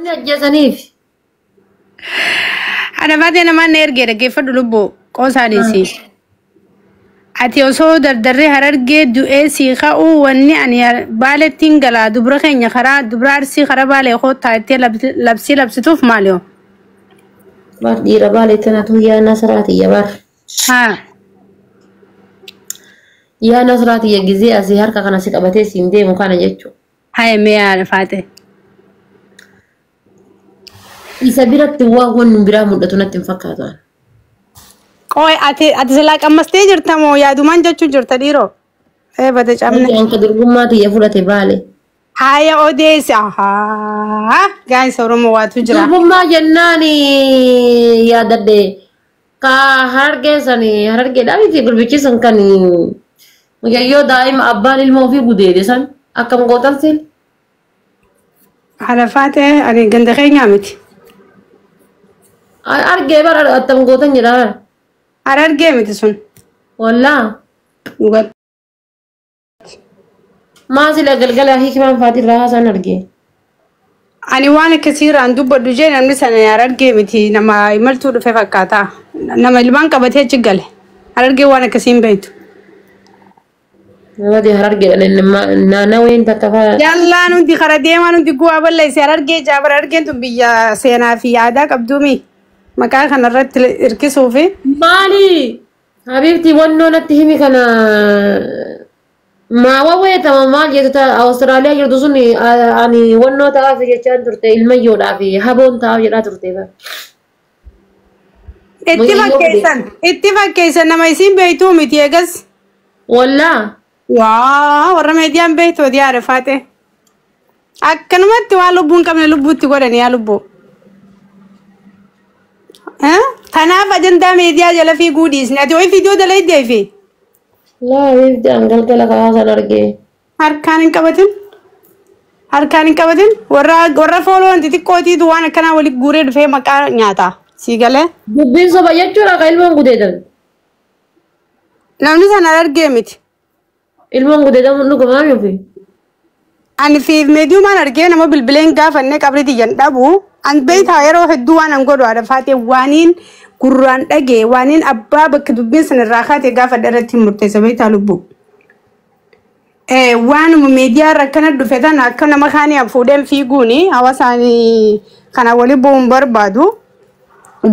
نجزنيف أنا بعدين ما نرجع كيف دلوبو قصاديسي أتي أصود الدري هرجع دو إيسي خاو وني يعني بالتين قلا دبرة خيني خرا دبرة أرسي خرا بالي خود تايتي لبسي توف ماليو بار دي ربالي تناتو يا نصراتي يا بار ها يا نصراتي يا جزي أزهار كأنا سيك أبتي سيندي مكان جتشو هاي ميا فاتي يسبيرك تواهون برا مدة نتفكران أوي أتي سلاك أما ستيجر تامو يا دومان جاتشو جرتا ديرو إيه بدأ أمني أنك دربما تيجي فلتي بالي هاي أوديس ها جاي سورمو واتو جرا دربما جناني يا ددي كا هرجسني هرجة دامي في قلبي سنكني مجيو دائم أبان الموفي بديدي سن أكم قطر سيل على فاتي أنا جندخي نعمتي أرجع بار أتم قطر نجرا أرجع متسون والله وقت ما زال قلقلة هي كمان فاتي راها سنرجع أنا وانا كثير عندو بدو جين أنا مثلا يا أرجع متي نما يملتو في فكاتا نما البنك بتهي تجعله أرجع وانا كثير بيتو ما دي هرجع لأن ما ناوين تكفى يلا نودي خردي ما نودي قوة ولا يصير أرجع جابر أرجع تم بيا سينا في عادك أبدومي مكان خنا رت إركسوا فيه مالي حبيبتي ونو نتهمي كنا ما ووي تمام ما جيت أستراليا يردوسني يعني ونو تعرف يجان ترتي الميو دافي هبون تعرف يلا ترتي اتفاق كيسان نما يسين بيتو متيجس ولا ورمي ديان بيتو دي عرفاته أكنمت والبون كم يلبو تقولني يلبو ها تناف أجندا ميديا جل في جوديس نتوي فيديو دلائي دي في لا يبدأ أنقل كلا كاسا نرجع harkaan qabatin warra follow anti tikkooti duwaan akkana wali guuree dhufee maqaa nyaata si galee dubbiin soba jechuudha ka ilmoon gudeedan namni sana argee miti ilmoon gudeedan dhugumaa yuufi ani fi meediyumaan argee nama bilbileen gaafannee qabriti jan dhabu an beeytaa yeroo hedduu waan an godhu haadha faatee waaniin gurraan dhagee waaniin abbaa bakka dubbiin sanarraa kaatee gaafa dharratti murteessa beeytaa lubbuu waan meediyaa rakkana dhufetan akka nama kaanii fuudheen fiiguuni hawaasaan kana wali bu'uun barbaadu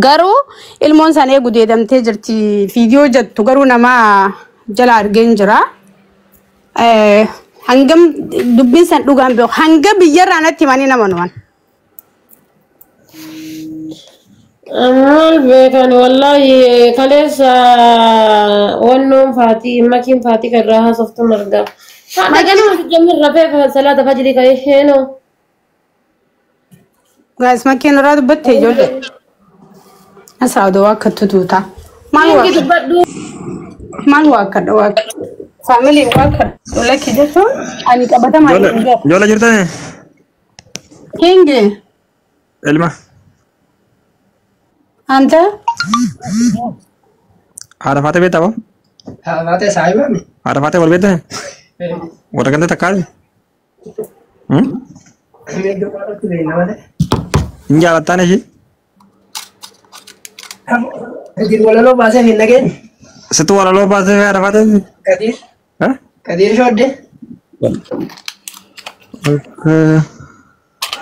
garuu ilmoon isaanii gudeedamtee jirti fiidiyoo jettu garuu nama jala argeen jira hangam dubbiin san dhugaan beeku hanga biyyarraa natti himanii nama nuwan amal beekan wallahi kaleessa wannoon faatii makiin faatii karraa haasoftu margaa هذا كانوا جميل رفيع صلاة فجر كايشينو guys ما كانوا رادوا بتي جولة أسرع دواك تتوتا ما الواك دواك family واك ولا كده شو أنا كبدا ما جولة جرتها كينج الماء أنت عرفاتي بيتا عرفاتي سايبة عرفاتي والبيتا Orang kan tak kali, Jalan tanah sih. Kadir wala lo bahasa hin lagi. Satu wala lo bahasa apa apa tu? Kadir. Hah? Kadir short deh. Okay.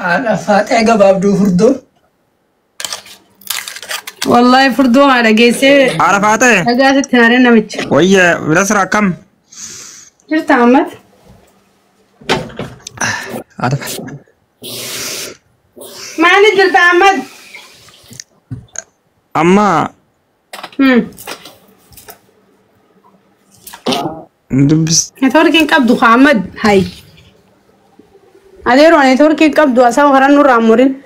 Arafat ega babdu furdo. والله فردوها على جيسي عرفاته. أجازت تنارين نمت. ويا بلسرع كم؟ شرت عمد عارف ما نجلت عمد أما دبس نتوركين كابدو خامد هاي أديرو نتوركين كابدو أساو غران نور عمورين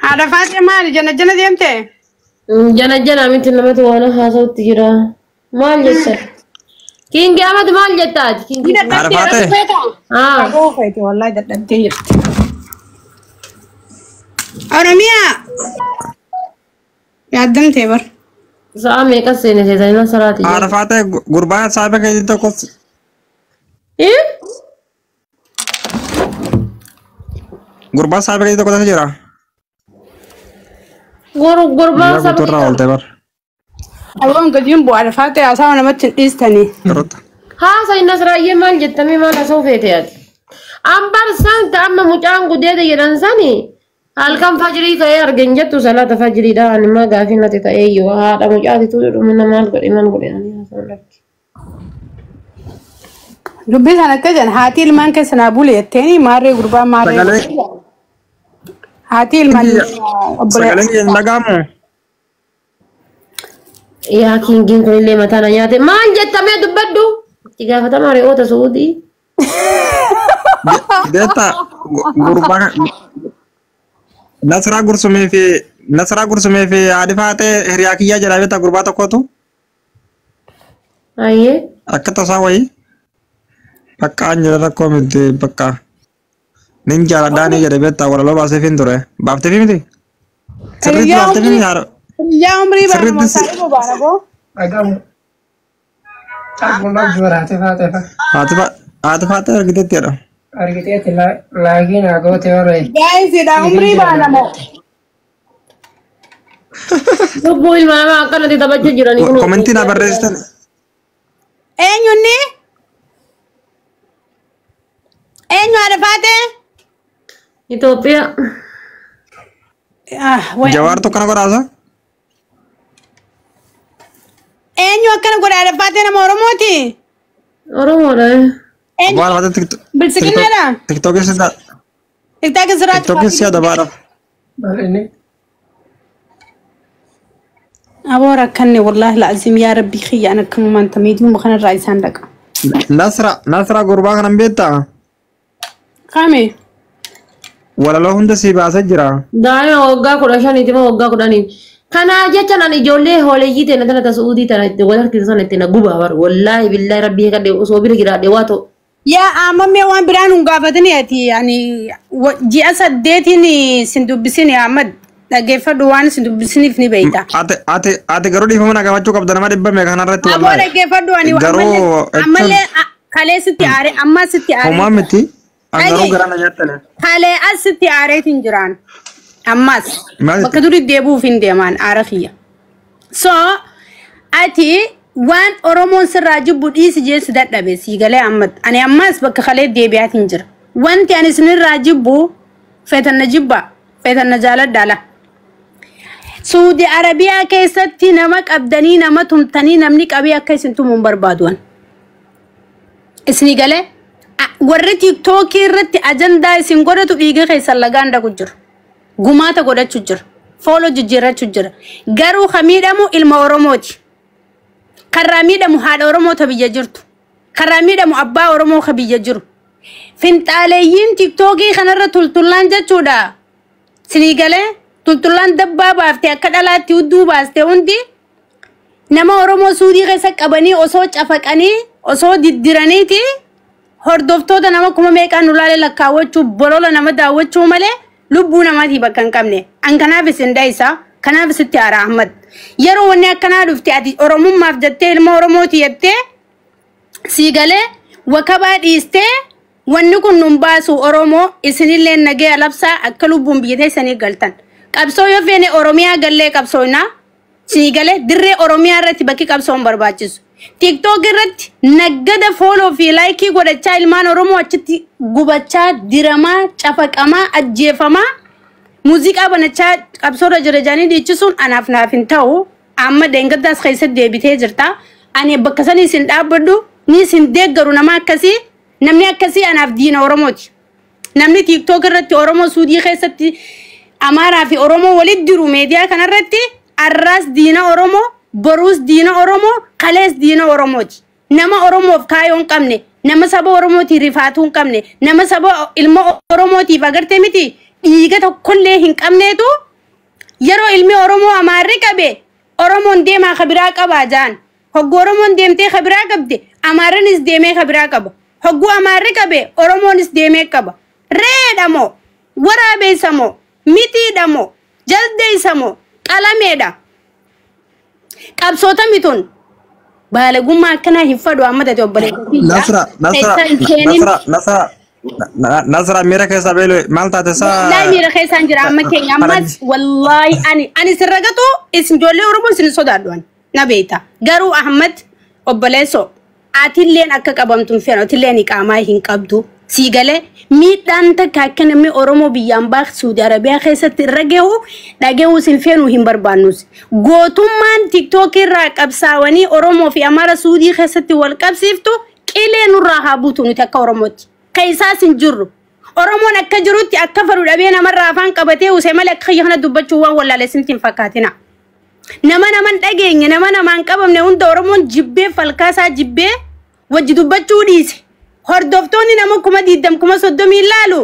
هذا فاتي مالي جنة دي امتى جنة ميت نمت وانا حاسوت جرا مال جسر كين قامت مال جتات كين عرفاته فاتي والله دتنتي أرميا يا دم تبر سامي كسيني زي نصراتي عرفات غربا صاحبك انت كوس ايه غربا صاحبك انت كوس جرا غربا يا سبك بتورا ولت بر ألوان قد ينبو عرفات يا سامي ما تنقيستني رد ها سي نصرائي مال جتمي مال سوفيتيات أمبر سانت أما مجان قديد يرنساني هل كان فجري كي أرجن جتو صلاة فجري ده أنا ما قافين نتي تأيي وهذا مجاتي تقول من مال قد إيمان قد يعني لبيت أنا كجن هاتي المان كسنابولي التاني ماري غربا ماري هاتي المان سكالين نغامو يا كينجين كل اللي متانا ياتي ما جتمي دبدو تيجا فتا ماري أوتا سعودي ديتا غربا نصرا غرسمي في عرفات هرياكيا جرابتا غربا تكوتو أيه akkata sawai pakka anjara komite pakka ninja la dani jare betta wala loba se findure bafte fimiti sirri bafte fimi yar يا عمري سرد باربو سي- ساربو باربو Agam. Aku nak jual hati atifa ta gite tera Argite tila lagi na go teore. جايز يا عمري باربو لبو الماما أكنا تتبجو جراني كنو commenti na barrestan أين يوني أين عرفات إثيوبيا وين jawar to kana korasa أين يوكنا قول عرفات أنا مورموتي أروما ده أين wala wata بالسكين هذا tiktok sida تكتاك زراعة tiktok sida bara Bal ini. أبورا كني والله العظيم يا ربي خي أنا كم ما أنت ميدون بخنا الرئيسان لك nasra gurba kana betta قامي wala lo hunda si basa jira دايما وقا كودا شاني تما وقا كودا نين كانا جاتا ناني جولي هولي جيتي نتنا تسعودي تنا ولا كيسان نتنا غوبا بار والله بالله ربي كدي وصوبي كده دواتو يا أمامي وان برانو قافتني أتي يعني جي أسد ديتيني سندو بسيني يا أحمد لقيفة دوان سندو بسيني فيني بيتا ate garodi famana ka machu kabdana ma dibba me kana rat أبو wallahi لقيفة دواني Garuu أمالي خالي ستي عاري أما ستي عاري homa miti angaru Aye. garana nyattale خالي أستي عاري تنجران أماس Maaliti? بكدوري ديبو فين ديمان عارفية so أتي وان أرومون سراجب بديس جيس دات لبسي قالي أحمد أنا أماس بك خالي ديبيات تنجر وان تاني سنين راجبو فيتن نجيبا فيتن نجالة دالا سعودي عربية كيستي نمك أبداني نمتهم تاني نمنيك أبي أكيس انتو منبربادوان اسني قالي warri tiktok irratti ajandaa isin godhatu dhiiga keessa lagaanda ku jiru gumaata godhachu jira foolo jijjiirrachu jira garuu kamiidhamu ilma oromooti karraa miidhamu haadha oromoo ta biyya jirtu karraa miidhamu abbaa oromoo ka biyya jiru finxaaleeyyiin tiktokii kanarra tultullaan jechuudha sinii galee tultullaan dabbaa baaftee akka dhalaatti hudduu baaste hundi nama oromoo suudii keessa qabanii osoo cafaqanii osoo diddiraniiti hordoftoota nama kuma meeqaan nulaale lakkaawwachuu bolola nama daawwachuu malee lubbuu namaatii bakka hin qabne an kanaaf isin daayisa kanaaf isitti haara Ahmad yeroo wanni akkanaa dhufte ati oromummaaf jettee ilma oromooti jettee sii galee wakabaa dhiistee wanni kun nun baasu oromoo isinillee nagee labsaa akka lubbuun biyya teessanii galtan qabsoo yoo feene oromiyaa gallee qabsoonaa sii galee dirree oromiyaa irratti bakki qabsoon barbaachisu TikTok irratti nagada follow fi like godhachaa ilmaan oromoo achitti gubachaa diramaa cafaqamaa ajjeefamaa muuziqaa banachaa qabsoora jirajanii dhiichisuun anaaf naaf hin ta'u amma deengadaas keessatti deebitee jirta ani bakka sanii isin dhaabbadhu ni isin deeggaru nama akkasii namni akkasii anaaf diina oromooti namni TikTok irratti oromoo suudii keessatti amaaraa fi oromoo walitti diru meediyaa kanarratti arraas diina oromoo boruus diina oromoo kalees diina oromooti nama oromoof kaayoo hin qabne nama saba oromootii rifaatuu hin qabne nama saba ilma oromootiif agartee miti dhiiga tokkollee hin qabneetu yeroo ilmi oromoo amaarri qabe oromoon deemaa kabiraa qabaa jaan hogguu oromoon deemtee kabiraa qabde amaarrinis deemee kabiraa qaba hogguu amaarri qabe oromoonis deemee qaba reedhamoo waraabeessamoo mitiidhamoo jaldeessamoo qalameedha qabsoota mituun baalagummaa akkanaa hin fadhu amma ta'e Nasra mira keessa beelu maal taate saa wallahi mira keessaan jira amma keenya ammas wallahi ani sirragatu isin ijoollee Oromoo isin sodaadhuan na beekta garuu Ahmad obboleesso atilleen akka qabamtuun fe'an atilleen iqaamaa hin qabdu sigalee miidhaan takka akka namni Oromoo biyyaan baaq Saudi Arabiyaa keessatti irra gahu dhageewu sin feenu hin barbaannus gootummaan TikTok irraa qabsaawanii Oromoo fi Amaara Saudi keessatti wal qabsiiftu qilee nurraa haa buutu nuti akka Oromootti kaisaa sin jirru Oromoon akka jirutti akka faru dhabee namarraa afaan qabatee usee malee akka yana dubbachuu waan wallaalessintiin fakkaatina nama naman dhageenye nama namaan qabamne hunda Oromoon jibbee falkaasaa jibbee wajji dubbachuu dhiise hordoftoonni nama 20,030 ilaalu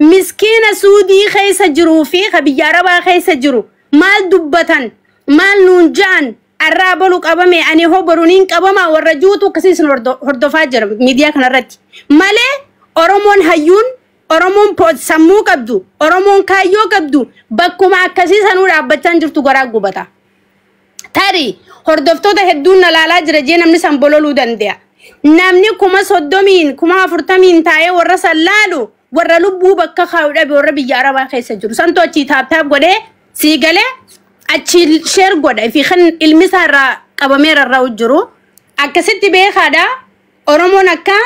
miskiina Saudii keessa jiruu fi biyya Arabaa keessa jiru maal dubbatan maal nuun ja'an arraa balu qabame ani hoboruniin qabama warra juutu akkasiin hordofaa jira miidiyaa kanarratti malee Oromoon hayyuun Oromoon sammuu qabdu Oromoon kaayyoo qabdu bakkuma akkasii sanuu dhaabbachaa jirtu garaa gubata tari hordoftoota hedduun nalaalaa jira jee namni san bololuu danda'a namni 30,000 40,000 taa'ee warra sallaalu warra lubbuu bakka kaa'u dhabe warra biyya Arabaa keessa jiru santu achi taaptaap godhee siigalee achi sheer godha fi kan ilmi isaa irraa qabameera irraa jiru akkasitti beekaadha Oromoon akka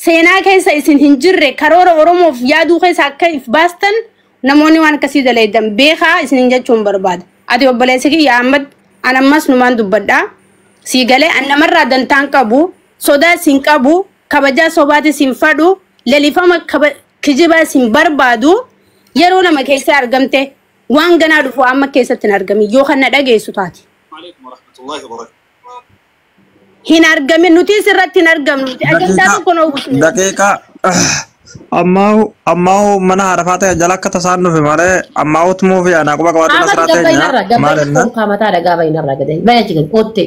seenaa keessa isin hin jirre karoora Oromoof yaaduu keessa akka if baastan namoonni waan akkasii daleedan beekaa isin jechuun barbaada ati obboleessi kiyya Ahmad anammas numaan dubbadha siigalee annamarraa dantaan qabu sodaa sin qabu kabajaa sobaati sin fadhu lelifama kijibaa sin barbaadu yeroo nama keessa argamte waan ganaa dhufu amma keessatti hin argami yoo kan na dhageessu taati hin argamin nuti sirratti hin argamnu ajandaa tokko noo daqiiqa ammaa mana harafaa ta'e jala akka tasaan dhufe malee ammaa utmuu fi anaa quba qabaatu nasraa ta'e maal enna kaamataa dhagaa bayinarra gadee baya jigan ootte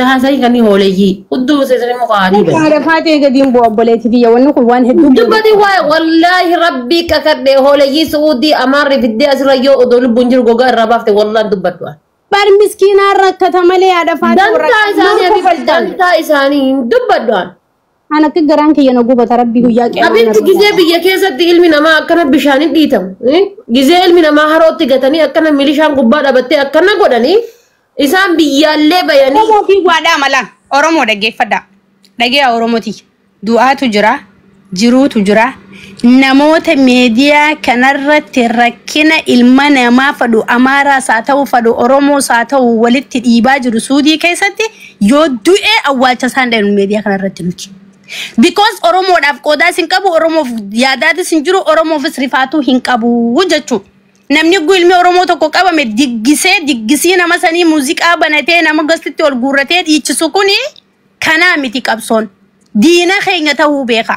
haasai kan hooleeyyii hudduu seesanii mukaanii baya harafaa ta'e gadiin bu'a obboleetti biyya wanni kun waan hedduu dubbati wallaahi rabbii kakadhee hooleeyyii Suudii amaarri fiddee asirra yoo odoo lubbuun jiru gogaa irraa baafte wallaan dubbadhu bar miskiinaa rakkata malee yaada faata dantaa isaanii dubbadhaan ana akka garaan kiyya na gubata rabbii guyyaa qe'aa abinti gizee biyya keessatti ilmi namaa akkana bishaaniin dhiitamu gizee ilmi namaa harootti gatanii akkana milishaan gubbaa dhabattee akkana godhanii isaan biyyaallee bayanii Oromoo fi waadhaa mala Oromoo dhaggeeffadha dhageeyaa Oromooti du'aatu jira jiruutu jira namoota meediyaa kanarratti rakkina ilma namaa fadhu Amaaraas haa ta'u fadhu Oromoos haa ta'u walitti dhiibaa jiru Suudii keessatti yoo du'ee awwaalcha isaan dhaanu meediyaa kanarratti nuti because Oromoodhaaf qoodaa sin qabu Oromoof yaadaatis hin jiru Oromoofis rifaatuu hin qabu jechuu namni ilmi Oromoo tokko qabame diggisii nama sanii muuziqaa banatee nama gastitti ol guurratee dhiichisu kuni kanaa miti qabsoon diina keenya ta'uu beeka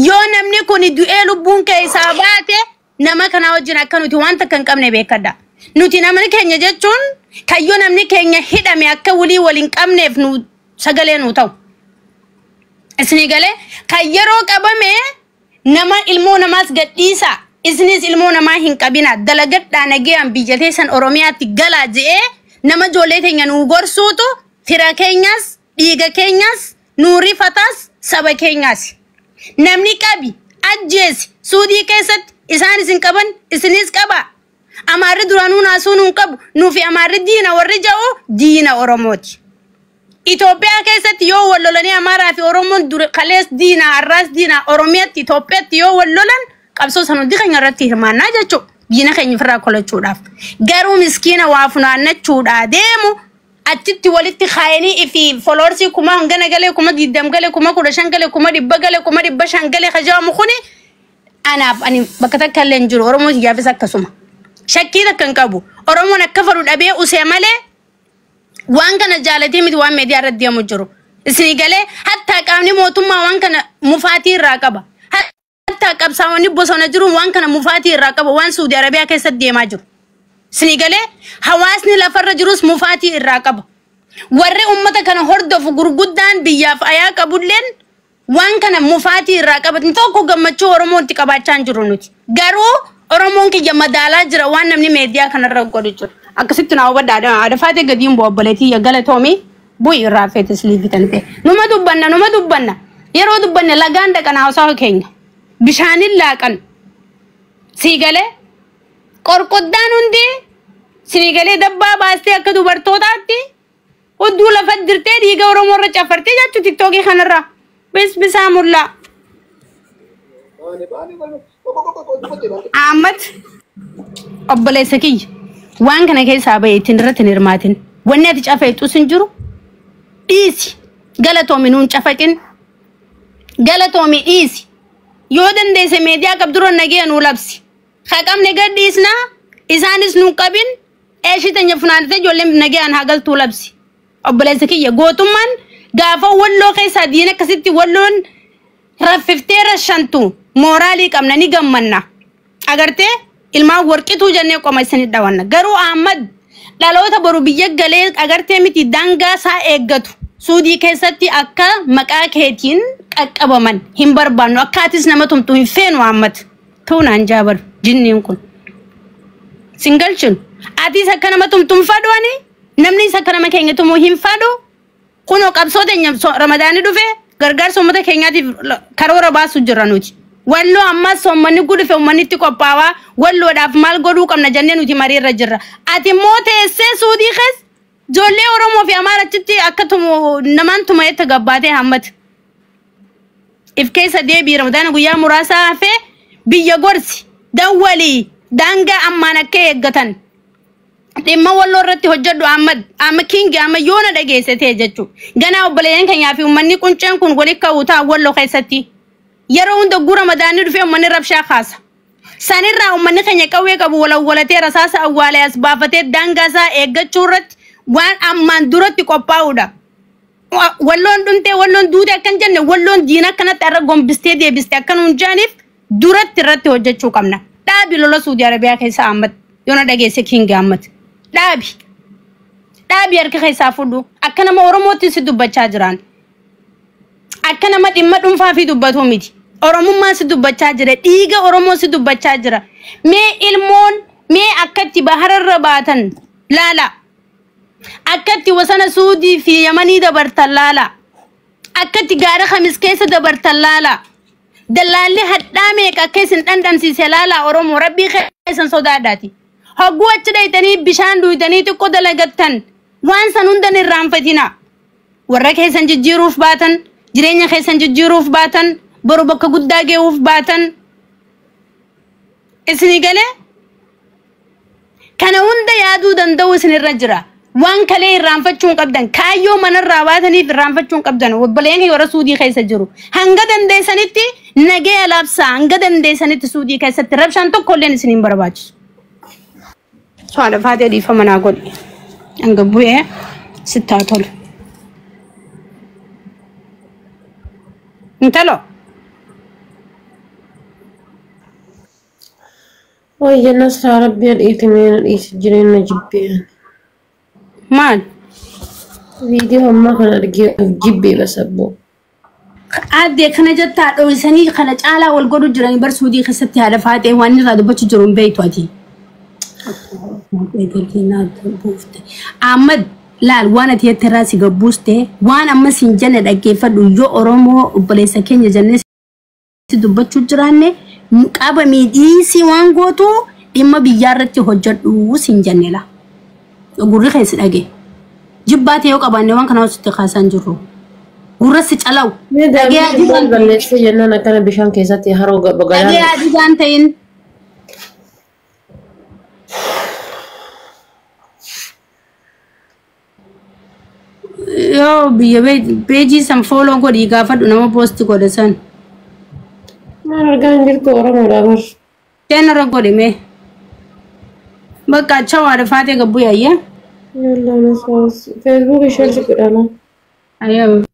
yoo namni kun du'ee lubbuun keessaa baate nama kana wajjin akka nuti waan takka hin qabne beekadha nuti namni keenya jechuun kayyoo namni keenya hidhame akka walii waliin qabneef nu sagalee nu ta'u isni galee kan yeroo qabame nama ilmoo namaas gadhiisa isnis ilmoo namaa hin qabina dalagadhaa nagayaan biyyatee san Oromiyaatti galaa je'ee nama ijoollee teenya nu gorsuutu fira keenyas dhiiga keenyas nu rifatas saba keenyas namni qabi ajjeesi Suudii keessatti isaan isin qaban isinis qaba Amaarri duraanuu naasuu nuun qabu nuufi Amaarri diina warri ja'u diina Oromooti Itoophiyaa keessatti yoo wal lolanii Amaaraa fi Oromoon kalees diina arraas diina Oromiyaatti Itoophiyaatti yoo wal lolan qabsoo san hundi keenya irratti hirmaannaa jechuudha diina keenya ofirraa qolachuudhaaf garuu miskiina waa funaannachuudhaa deemu achitti walitti kaayanii fi foloorsii kuma hangana galee kuma 20 galee kuma 15 galee kuma 100 galee kuma 500 galee kajaamu kuni anaaf ani bakka takka illee hin jiru Oromoo yaafis akkasuma shakkii takka hin qabu Oromoon akka faru dhabee usee malee waan kana jaalatee miti waan meediyaa irratti deemu jiru isin galee hatta qaamni mootummaa waan kana mufaatii irraa qaba hatta qabsaawonni bosona jiru waan kana mufaatii irraa qaba waan Saudi Arabiyaa keessatti deemaa jiru isin galee hawaasni lafarra jirus mufaatii irraa qaba warri ummata kana hordofu gurguddaan biyyaaf ayaa qabulleen waan kana mufaatii irraa qabatan tokko gammachuu Oromootti qabaachaa jiru nuti garuu Oromoon kiyya madaalaa jira waan namni meediyaa kanarra godhu jiru akkasitti na hubadha ada faate gadiin boobbaleti ya galatoomii bu'i irraa feete siliifitan ta'e numa dubbanna yeroo dubbanne lagaan dhaqan hawsaa keenya bishaanin laaqan siigalee qorqoddaan hundi siigalee dabbaa baastee akka dubartootaatti hudduu lafa dirtee dhiiga Oromoo irra cafartee jechuun tiktookii kanarraa bisaa mullaa Ahmad obboleessa kiyya waan kana keessaa bahee ittiin irratti hin hirmaatin wanni ati cafeexus hin jiru dhiisi galatoomi nuun cafaqin galatoomi dhiisi yoo dandeesse meediyaa qabduroon nagee nuu labsi haqamne gad dhiisnaa isaanis nuun qabin eeshitanya funaanite ijoolleen nageen haa galtuu labsi obboleessa kiyya gootummaan gaafa walloo keessaa diin akkasitti walloon raffiftee rashantu mooraalii qabna ni gammanna agartee ilmaan warqituu jennee qoma isinii dhawanna garuu Ahmad dhaloota boru biyya galee agartee miti dangaa isaa eeggatu suudii keessatti akka maqaa keetiin qaqqabaman hin barbaannu akkaatis nama tumtu hin feenu Ahmad tuunaan jaabar jinniin kun singalchun atis akka nama tumtum fadwani namni isa akka nama keenya tumuu hin fadu kunoo qabsoo teenya ramadaani dhufe gargaarsa uummata keenyaatiif karoora baasu jirra nuti wallo amma sommanni gudufe ummanitti qophaawa walloodhaaf maal godhuu qabna jennee nuti mariirra jirra ati immoo teessee suudii kees joollee Oromoo fi Amaarachitti akka namaan tumayetti gabbaatee Ahmad if keessa deebii ramadaana guyyaa muraasa hafee biyya gorsi dawwalii daangaa ammaan akka eeggatan dhimma walloo irratti hojjedhu Ahmad amma kingi amma yoona dhageessitee jechuun ganaa obboleeyyan keenyaa fi uummanni qunceen kun walitti ka'uutaa walloo keessatti yeroo hunda gura madaanii dhufee uummanni rabshaa kaasa sanirraa uummanni keenya qawwee qabu walawwalatee rasaasa awwaalee as baafatee daangaasaa eeggachuu irratti waan ammaan duratti qophaa'uudha walloon dhumtee walloon duute akkan jenne walloon diina akkanatti irra gombistee deebiste akkan hunjaaniif duratti irratti hojjechuu qabna dhaabi lola Suudii Arabiyaa keessa Ahmad yoona dhageesse kingi Ahmad dhaabi harka keessaa fudhu akka nama Oromootti si dubbachaa jiran akka nama dhimma dhuunfaa fi dubbatu miti Oromummaa si dubbachaa jira dhiiga Oromoo si dubbachaa jira mee ilmoon mee akkatti bahararra baatan laala akkatti wasana Suudii fi Yamanii dabartan laala akkatti gaara Khamis keessa dabartan laala dalaalli hadhaa meeqa keessin dhandhamsiise laala Oromoo rabbii keessan sodaadhaati hogguu achi dhaytanii bishaan duuytanii xiqqoo dalagattan waan san hundan irraanfatina warra keessan jijjiiruuf baatan jireenya keessan jijjiiruuf baatan boru bakka guddaa ge'uuf baatan isinii galee kana hunda yaaduu danda'u isinirra jira waan kalee irraanfachuun qabdan kaayyoo manarraa baataniif irraanfachuun qabdan obboleen warra Suudii keessa jiru hanga dandeessanitti nagee labsaa hanga dandeessanitti Suudii keessatti rabshaan tokko illee isin hin barbaachisu soala faatee dhiifama naa godhi hanga bu'ee sittaa tolu intalo ويا الناس ربي الإيتمين الإيتجرين نجيبين مان فيديو ما كان جيبي بس أبو عادي كنا جت أو سني كنا على والجرو جراني برسودي خسرت على فاتي واني غادي بتش جرون بيت وادي أحمد لا وانا تي تراسي جبوسته وانا ما سنجنا دقيقة دو أورمو وبليس كينيا جنس تدبتش جراني مقابل ميديسي وانغوتو إما بيجارتي هجر وسنجنا لا أقول لك هسه أجي جباتي يوك أباني وان كانوا استخاسان جرو ورسيت ألاو أجي أدي جان بلش جننا نكنا بيشان كيساتي هروج بقولان أجي أدي جان تين yo beji sam follow ko di gafa do na post ko de san ما رجعنا نقول كورة مرة tenara ko de me baka chawa da fate ga buya ya يلا نصوص فيسبوك شو اللي كده ayo